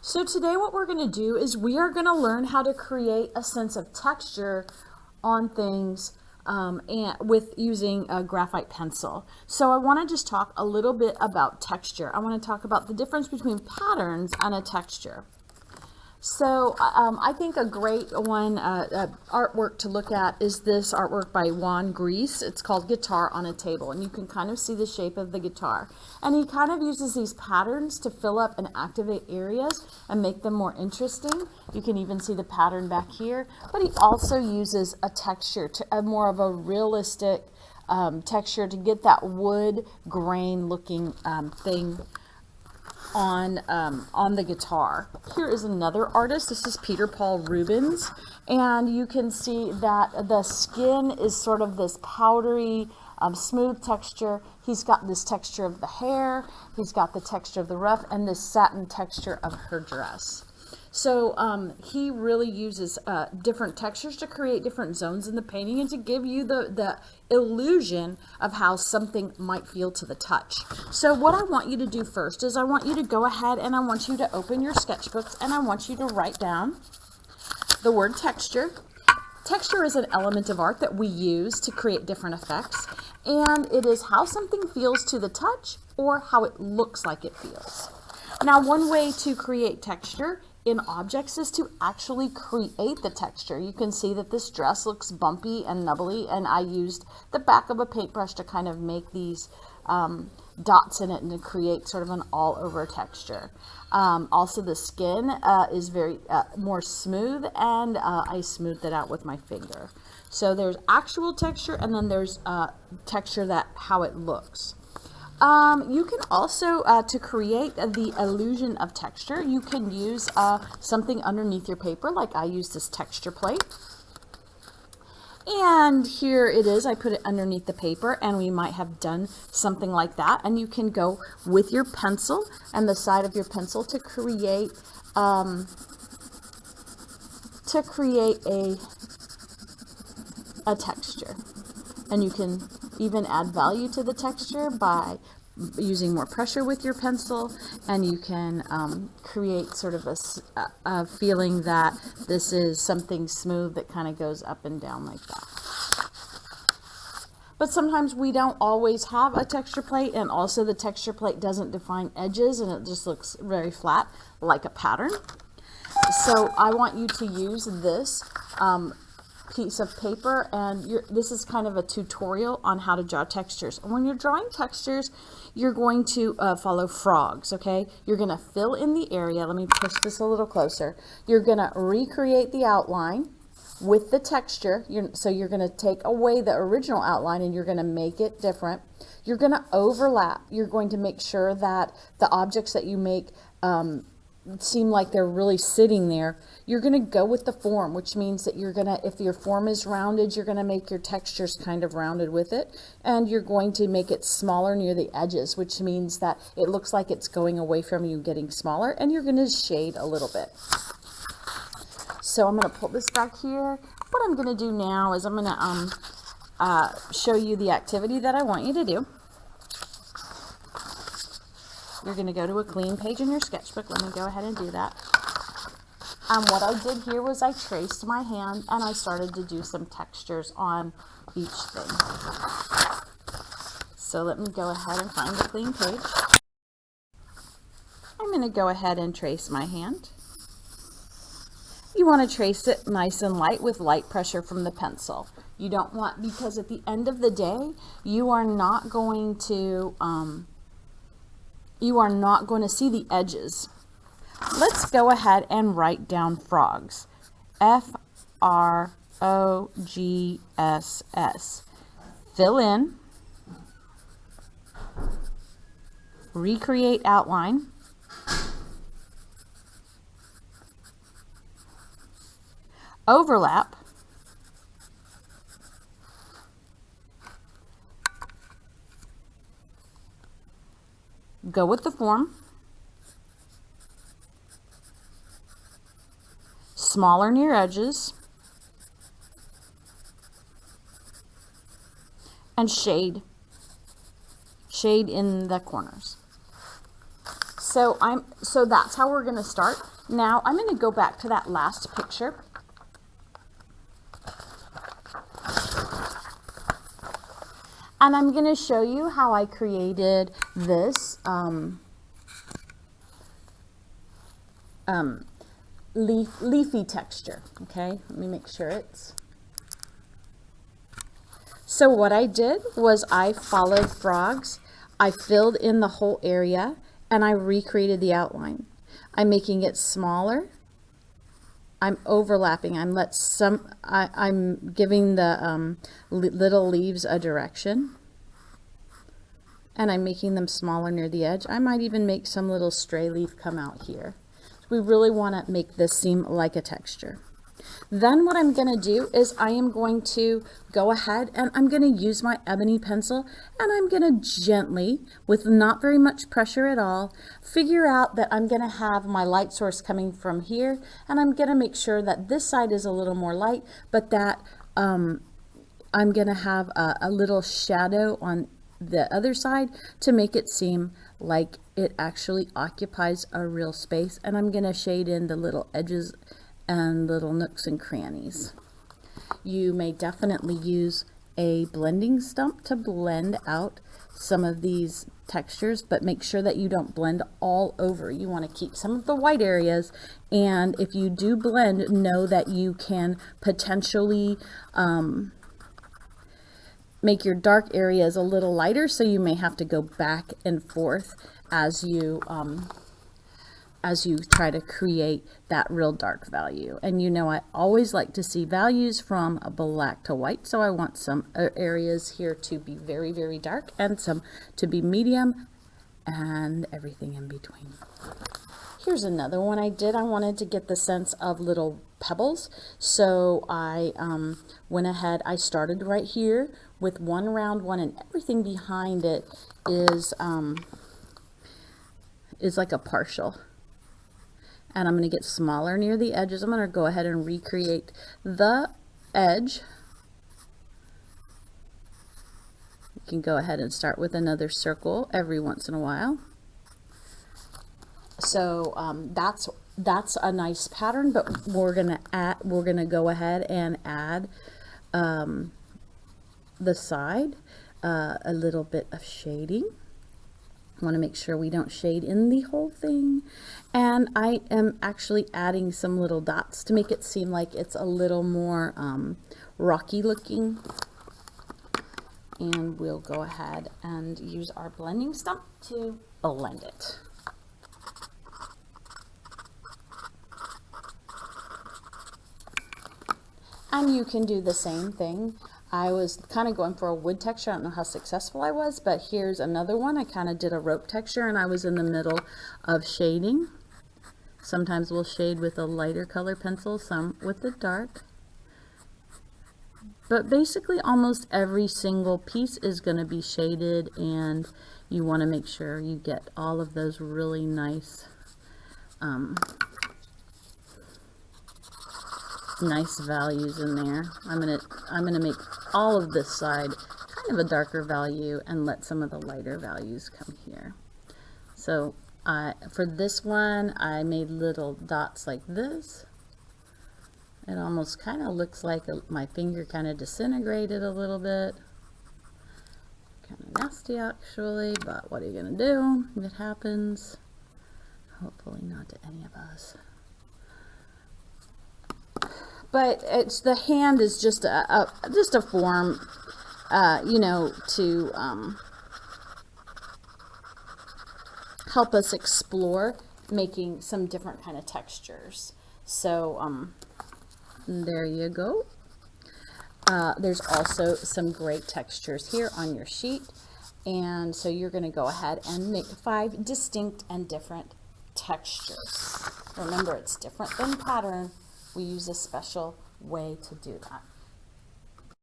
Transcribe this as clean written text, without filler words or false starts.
So today what we're going to do is we are going to learn how to create a sense of texture on things and with using a graphite pencil. So I want to just talk a little bit about texture. I want to talk about the difference between patterns and a texture. So I think a great one artwork to look at is this artwork by Juan Gris. It's called Guitar on a Table, and you can kind of see the shape of the guitar. And he kind of uses these patterns to fill up and activate areas and make them more interesting. You can even see the pattern back here, but he also uses a texture, to more of a realistic texture to get that wood grain looking thing on the guitar. Here is another artist. This is Peter Paul Rubens, and you can see that the skin is sort of this powdery, smooth texture. He's got this texture of the hair, he's got the texture of the ruff, and this satin texture of her dress. So he really uses different textures to create different zones in the painting and to give you the illusion of how something might feel to the touch. So what I want you to do first is I want you to go ahead and I want you to open your sketchbooks and I want you to write down the word texture. Texture is an element of art that we use to create different effects, and it is how something feels to the touch or how it looks like it feels. Now, one way to create texture in objects is to actually create the texture. You can see that this dress looks bumpy and nubbly, and I used the back of a paintbrush to kind of make these dots in it and to create sort of an all-over texture. Also, the skin is very more smooth, and I smoothed it out with my finger. So there's actual texture, and then there's texture that how it looks. You can also, to create the illusion of texture, you can use something underneath your paper, like I use this texture plate. And here it is, I put it underneath the paper, and we might have done something like that. And you can go with your pencil and the side of your pencil to create a texture. And you can even add value to the texture by using more pressure with your pencil, and you can create sort of a feeling that this is something smooth that kind of goes up and down like that. But sometimes we don't always have a texture plate, and also the texture plate doesn't define edges, and it just looks very flat like a pattern. So I want you to use this piece of paper, and this is kind of a tutorial on how to draw textures. And when you're drawing textures, you're going to follow frogs, okay? You're going to fill in the area. Let me push this a little closer. You're going to recreate the outline with the texture. So you're going to take away the original outline and you're going to make it different. You're going to overlap. You're going to make sure that the objects that you make seem like they're really sitting there. You're going to go with the form, which means that you're going to, if your form is rounded, you're going to make your textures kind of rounded with it, and you're going to make it smaller near the edges, which means that it looks like it's going away from you, getting smaller, and you're going to shade a little bit. So I'm going to pull this back here. What I'm going to do now is I'm going to show you the activity that I want you to do. You're going to go to a clean page in your sketchbook. Let me go ahead and do that. And what I did here was I traced my hand and I started to do some textures on each thing. So let me go ahead and find the clean page. I'm going to go ahead and trace my hand. You want to trace it nice and light with light pressure from the pencil. You don't want, because at the end of the day, you are not going to see the edges. Let's go ahead and write down frogs. F-R-O-G-S-S. Fill in. Recreate outline. Overlap. Go with the form. Smaller near edges. And shade. Shade in the corners. So that's how we're going to start. Now I'm going to go back to that last picture. And I'm going to show you how I created this leafy texture. Okay, let me make sure it's... So what I did was I followed frogs, I filled in the whole area, and I recreated the outline. I'm making it smaller. I'm overlapping. I'm giving the little leaves a direction, and I'm making them smaller near the edge. I might even make some little stray leaf come out here. We really want to make this seem like a texture. Then what I'm going to do is I am going to go ahead and I'm going to use my ebony pencil, and I'm going to gently, with not very much pressure at all, figure out that I'm going to have my light source coming from here, and I'm going to make sure that this side is a little more light, but that I'm going to have a little shadow on the other side to make it seem like it actually occupies a real space. And I'm going to shade in the little edges and little nooks and crannies. You may definitely use a blending stump to blend out some of these textures, but make sure that you don't blend all over. You want to keep some of the white areas, and if you do blend, know that you can potentially make your dark areas a little lighter, so you may have to go back and forth as you try to create that real dark value. And you know, I always like to see values from black to white, so I want some areas here to be very, very dark and some to be medium and everything in between. Here's another one I did. I wanted to get the sense of little pebbles, so I went ahead. I started right here with one round one, and everything behind it is like a partial. And I'm going to get smaller near the edges. I'm going to go ahead and recreate the edge. You can go ahead and start with another circle every once in a while. So that's a nice pattern, but we're going to go ahead and add the side a little bit of shading. I want to make sure we don't shade in the whole thing, and I am actually adding some little dots to make it seem like it's a little more rocky looking. And we'll go ahead and use our blending stump to blend it. And you can do the same thing. I was kind of going for a wood texture. I don't know how successful I was, but here's another one. I kind of did a rope texture, and I was in the middle of shading. Sometimes we'll shade with a lighter color pencil, some with the dark. But basically almost every single piece is going to be shaded, and you want to make sure you get all of those really nice nice values in there. I'm gonna make all of this side kind of a darker value and let some of the lighter values come here. So for this one, I made little dots like this. It almost kind of looks like my finger kind of disintegrated a little bit. Kind of nasty actually, but what are you gonna do? It happens. Hopefully not to any of us. But it's, the hand is just a form, you know, to help us explore making some different kind of textures. So there you go. There's also some great textures here on your sheet, and so you're going to go ahead and make 5 distinct and different textures. Remember, it's different than pattern. We use a special way to do that.